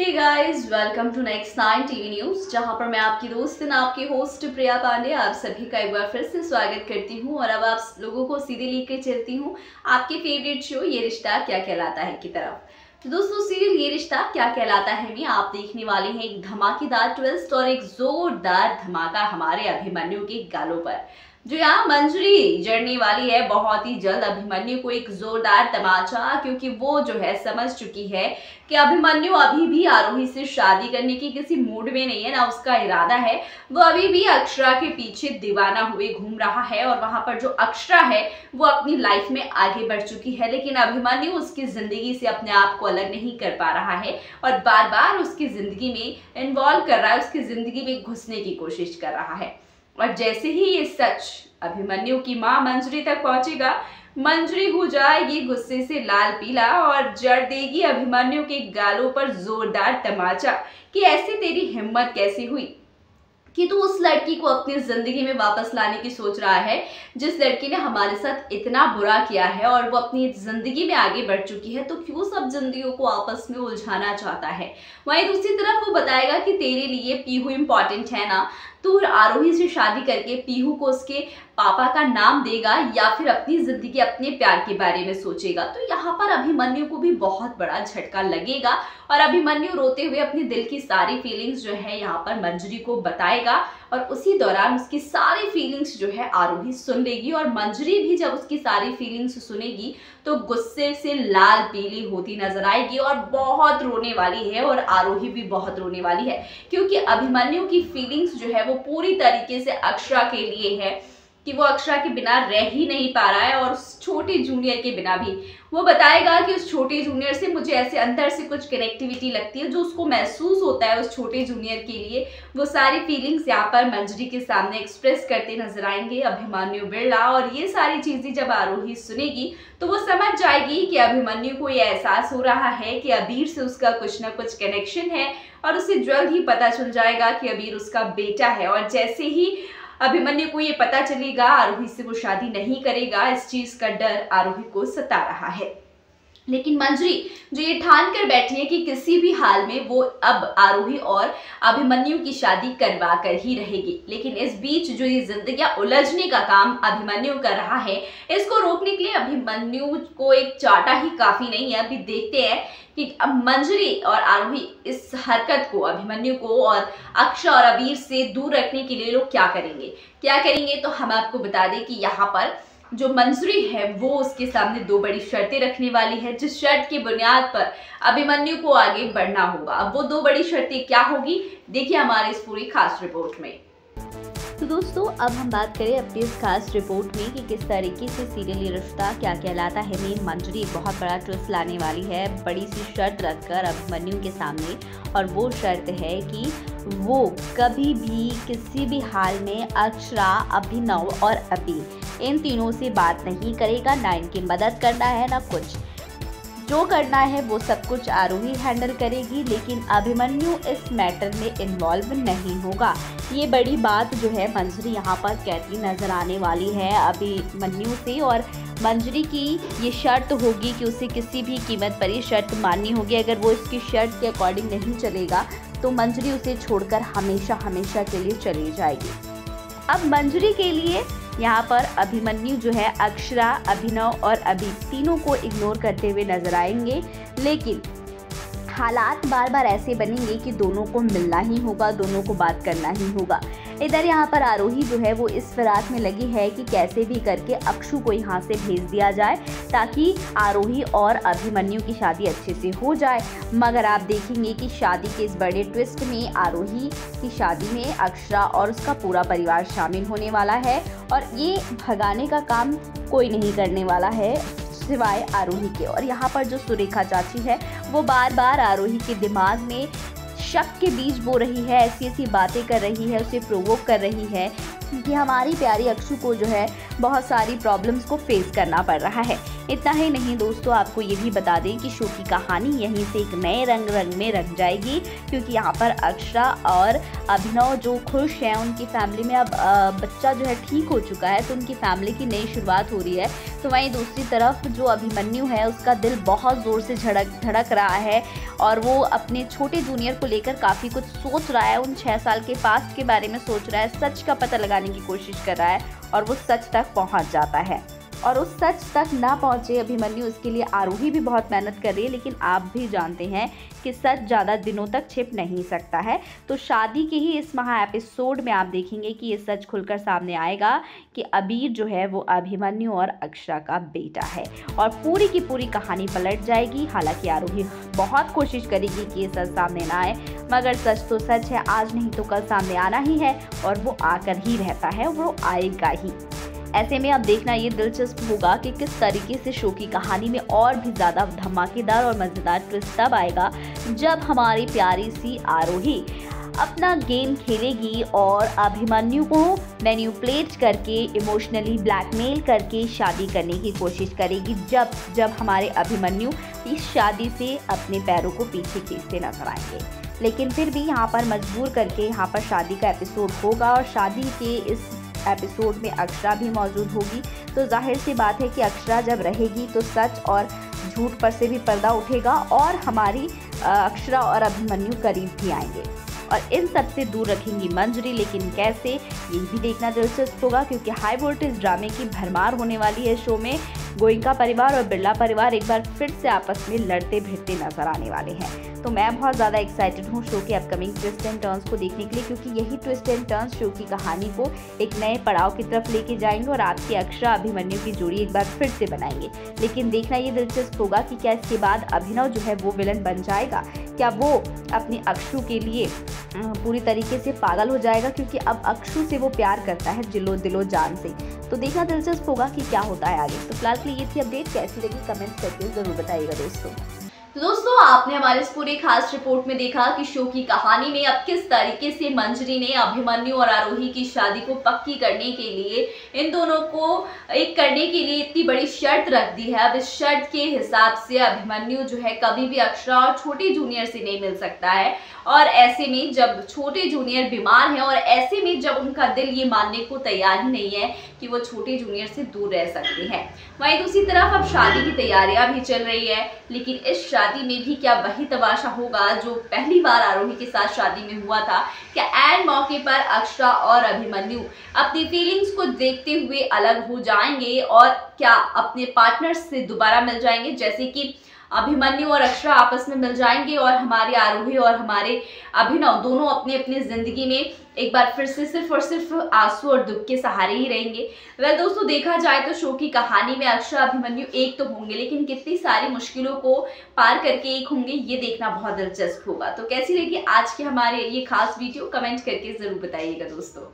Hey guys, welcome to next 9 TV news, जहां पर मैं आपकी दोस्त और आपकी होस्ट प्रिया पांडे आप सभी का एक बार फिर से स्वागत करती हूं। और अब आप लोगों को सीधे लेकर चलती हूं आपके फेवरेट शो ये रिश्ता क्या कहलाता है की तरफ। तो दोस्तों, सीरियल ये रिश्ता क्या कहलाता है में आप देखने वाले हैं एक धमाकेदार ट्विस्ट और एक जोरदार धमाका हमारे अभिमन्यु के गालों पर। जो यहाँ मंजरी जड़ने वाली है बहुत ही जल्द अभिमन्यु को एक जोरदार तमाचा, क्योंकि वो जो है समझ चुकी है कि अभिमन्यु अभी भी आरोही से शादी करने की किसी मूड में नहीं है, ना उसका इरादा है। वो अभी भी अक्षरा के पीछे दीवाना हुए घूम रहा है और वहां पर जो अक्षरा है वो अपनी लाइफ में आगे बढ़ चुकी है, लेकिन अभिमन्यु उसकी जिंदगी से अपने आप को अलग नहीं कर पा रहा है और बार बार उसकी जिंदगी में इन्वॉल्व कर रहा है, उसकी जिंदगी में घुसने की कोशिश कर रहा है। और जैसे ही ये सच अभिमन्यु की मां मंजरी तक पहुंचेगा, मंजरी हो जाएगी गुस्से से लाल पीला और जड़ देगी अभिमन्यु के गालों पर जोरदार तमाचा कि ऐसी तेरी हिम्मत कैसे हुई कि तू उस लड़की को अपनी जिंदगी में वापस लाने की सोच रहा है, जिस लड़की ने हमारे साथ इतना बुरा किया है और वो अपनी जिंदगी में आगे बढ़ चुकी है, तो क्यों सब जिंदगियों को आपस में उलझाना चाहता है। वहीं दूसरी तरफ वो बताएगा कि तेरे लिए पीहू इंपॉर्टेंट है ना, तू आरोही से शादी करके पीहू को उसके पापा का नाम देगा या फिर अपनी जिंदगी अपने प्यार के बारे में सोचेगा। तो यहाँ पर अभिमन्यु को भी बहुत बड़ा झटका लगेगा और अभिमन्यु रोते हुए अपनी दिल की सारी फीलिंग्स जो है यहाँ पर मंजरी को बताएगा और उसी दौरान उसकी सारी फीलिंग्स जो है आरोही सुन लेगी। और मंजरी भी जब उसकी सारी फीलिंग्स सुनेगी तो गुस्से से लाल पीली होती नजर आएगी और बहुत रोने वाली है और आरोही भी बहुत रोने वाली है, क्योंकि अभिमन्यु की फीलिंग्स जो है वो पूरी तरीके से अक्षरा के लिए है कि वो अक्षरा के बिना रह ही नहीं पा रहा है और उस छोटे जूनियर के बिना भी। वो बताएगा कि उस छोटे जूनियर से मुझे ऐसे अंदर से कुछ कनेक्टिविटी लगती है, जो उसको महसूस होता है उस छोटे जूनियर के लिए। वो सारी फीलिंग्स यहाँ पर मंजरी के सामने एक्सप्रेस करते नजर आएंगे अभिमन्यु बिरला। और ये सारी चीजें जब आरोही सुनेगी तो वो समझ जाएगी कि अभिमन्यु को ये एहसास हो रहा है कि अबीर से उसका कुछ ना कुछ कनेक्शन है और उसे जल्द ही पता चल जाएगा कि अबीर उसका बेटा है। और जैसे ही अभिमन्यु को ये पता चलेगा, आरोही से वो शादी नहीं करेगा। इस चीज का डर आरोही को सता रहा है, लेकिन मंजरी जो ये ठान कर बैठी है कि किसी भी हाल में वो अब आरोही और अभिमन्यु की शादी करवा कर ही रहेगी। लेकिन इस बीच जो ये जिंदगियां उलझने का काम अभिमन्यु कर रहा है, इसको रोकने के लिए अभिमन्यु को एक चाटा ही काफी नहीं है। अभी देखते हैं कि अब मंजरी और आरोही इस हरकत को अभिमन्यु को और अक्षरा और अबीर से दूर रखने के लिए लोग क्या करेंगे। तो हम आपको बता दें कि यहाँ पर जो मंजरी है वो उसके सामने दो बड़ी शर्तें रखने वाली है, जिस शर्त की बुनियाद पर अभिमन्यु को आगे बढ़ना होगा। अब वो दो बड़ी शर्तें क्या होगी, देखिए हमारे इस पूरी खास रिपोर्ट में। तो दोस्तों, अब हम बात करें अपनी इस खास रिपोर्ट में कि किस तरीके से सीरियल ये रिश्ता क्या कहलाता है में मंजरी एक बहुत बड़ा ट्विस्ट लाने वाली है, बड़ी सी शर्त रखकर अभिमन्यु के सामने। और वो शर्त है कि वो कभी भी किसी भी हाल में अक्षरा, अभिनव और अबीर इन तीनों से बात नहीं करेगा, ना इनकी मदद करना है ना कुछ। जो करना है वो सब कुछ आरोही हैंडल करेगी, लेकिन अभिमन्यु इस मैटर में इन्वॉल्व नहीं होगा। ये बड़ी बात जो है मंजरी यहाँ पर कहती नजर आने वाली है अभिमन्यु से। और मंजरी की ये शर्त होगी कि उसे किसी भी कीमत पर ये शर्त माननी होगी। अगर वो इसकी शर्त के अकॉर्डिंग नहीं चलेगा तो मंजरी उसे छोड़कर हमेशा हमेशा के लिए चली जाएगी। अब मंजरी के लिए यहाँ पर अभिमन्यु जो है अक्षरा, अभिनव और अबीर तीनों को इग्नोर करते हुए नजर आएंगे, लेकिन हालात बार बार ऐसे बनेंगे कि दोनों को मिलना ही होगा, दोनों को बात करना ही होगा। इधर यहाँ पर आरोही जो है वो इस फिराक में लगी है कि कैसे भी करके अक्षु को यहाँ से भेज दिया जाए ताकि आरोही और अभिमन्यु की शादी अच्छे से हो जाए। मगर आप देखेंगे कि शादी के इस बड़े ट्विस्ट में आरोही की शादी में अक्षरा और उसका पूरा परिवार शामिल होने वाला है और ये भगाने का काम कोई नहीं करने वाला है सिवाय आरोही के। और यहाँ पर जो सुरेखा चाची है वो बार बार आरोही के दिमाग में शक के बीज बो रही है, ऐसी ऐसी बातें कर रही है, उसे प्रोवोक कर रही है कि हमारी प्यारी अक्षु को जो है बहुत सारी प्रॉब्लम्स को फेस करना पड़ रहा है। इतना ही नहीं दोस्तों, आपको ये भी बता दें कि शो की कहानी यहीं से एक नए रंग में रंग जाएगी, क्योंकि यहाँ पर अक्षरा और अभिनव जो खुश हैं, उनकी फैमिली में अब बच्चा जो है ठीक हो चुका है, तो उनकी फैमिली की नई शुरुआत हो रही है। तो वहीं दूसरी तरफ जो अभिमन्यु है, उसका दिल बहुत ज़ोर से धड़क रहा है और वो अपने छोटे जूनियर को लेकर काफ़ी कुछ सोच रहा है, उन 6 साल के पास्ट के बारे में सोच रहा है, सच का पता लगाने की कोशिश कर रहा है और वो सच तक पहुंच जाता है। और उस सच तक ना पहुंचे अभिमन्यु, उसके लिए आरोही भी बहुत मेहनत कर रही है, लेकिन आप भी जानते हैं कि सच ज़्यादा दिनों तक छिप नहीं सकता है। तो शादी के ही इस महा एपिसोड में आप देखेंगे कि ये सच खुलकर सामने आएगा कि अबीर जो है वो अभिमन्यु और अक्षरा का बेटा है और पूरी की पूरी कहानी पलट जाएगी। हालांकि आरोही बहुत कोशिश करेगी कि ये सच सामने ना आए, मगर सच तो सच है, आज नहीं तो कल सामने आना ही है और वो आकर ही रहता है, वो आएगा ही। ऐसे में अब देखना ये दिलचस्प होगा कि किस तरीके से शो की कहानी में और भी ज़्यादा धमाकेदार और मज़ेदार ट्विस्ट तब आएगा जब हमारी प्यारी सी आरोही अपना गेम खेलेगी और अभिमन्यु को मैनिपुलेट करके, इमोशनली ब्लैकमेल करके शादी करने की कोशिश करेगी, जब हमारे अभिमन्यु इस शादी से अपने पैरों को पीछे खींचते नजर आएंगे। लेकिन फिर भी यहाँ पर मजबूर करके यहाँ पर शादी का एपिसोड होगा और शादी के इस एपिसोड में अक्षरा भी मौजूद होगी। तो जाहिर सी बात है कि अक्षरा जब रहेगी तो सच और झूठ पर से भी पर्दा उठेगा और हमारी अक्षरा और अभिमन्यु करीब भी आएंगे और इन सब से दूर रखेंगी मंजरी। लेकिन कैसे, ये भी देखना दिलचस्प होगा, क्योंकि हाई वोल्टेज ड्रामे की भरमार होने वाली है शो में। गोयनका परिवार और बिरला परिवार एक बार फिर से आपस में लड़ते भिड़ते नजर आने वाले हैं। तो मैं बहुत ज़्यादा एक्साइटेड हूँ शो के अपकमिंग ट्विस्ट एंड टर्न्स को देखने के लिए, क्योंकि यही ट्विस्ट एंड टर्न्स शो की कहानी को एक नए पड़ाव की तरफ लेके जाएंगे और आपकी अक्षरा अभिमन्यु की जोड़ी एक बार फिर से बनाएंगे। लेकिन देखना ये दिलचस्प होगा कि क्या इसके बाद अभिनव जो है वो विलन बन जाएगा, क्या वो अपनी अक्षु के लिए पूरी तरीके से पागल हो जाएगा, क्योंकि अब अक्षु से वो प्यार करता है दिलो जान से। तो देखना दिलचस्प होगा कि क्या होता है आगे। तो फिलहाल के लिए ये थी अपडेट, कैसी लगी कमेंट करके जरूर बताइएगा दोस्तों। तो दोस्तों, आपने हमारे इस पूरी खास रिपोर्ट में देखा कि शो की कहानी में अब किस तरीके से मंजरी ने अभिमन्यु और आरोही की शादी को पक्की करने के लिए, इन दोनों को एक करने के लिए इतनी बड़ी शर्त रख दी है। अब इस शर्त के हिसाब से अभिमन्यु जो है कभी भी अक्षरा और छोटे जूनियर से नहीं मिल सकता है, और ऐसे में जब छोटे जूनियर बीमार हैं और ऐसे में जब उनका दिल ये मानने को तैयार ही नहीं है कि वो छोटे जूनियर से दूर रह सकते हैं। वहीं दूसरी तरफ अब शादी की तैयारियां भी चल रही है, लेकिन इस शादी में भी क्या वही तमाशा होगा जो पहली बार आरोही के साथ शादी में हुआ था? क्या एंड मौके पर अक्षरा और अभिमन्यु अपनी फीलिंग्स को देखते हुए अलग हो जाएंगे और क्या अपने पार्टनर्स से दोबारा मिल जाएंगे, जैसे कि अभिमन्यु और अक्षरा आपस में मिल जाएंगे और हमारे आरोही और हमारे अभिनव दोनों अपनी अपनी जिंदगी में एक बार फिर से सिर्फ और सिर्फ आंसू और दुख के सहारे ही रहेंगे। वेल दोस्तों, देखा जाए तो शो की कहानी में अक्षरा अभिमन्यु एक तो होंगे, लेकिन कितनी सारी मुश्किलों को पार करके एक होंगे, ये देखना बहुत दिलचस्प होगा। तो कैसी लगी आज के हमारे ये खास वीडियो, कमेंट करके जरूर बताइएगा दोस्तों।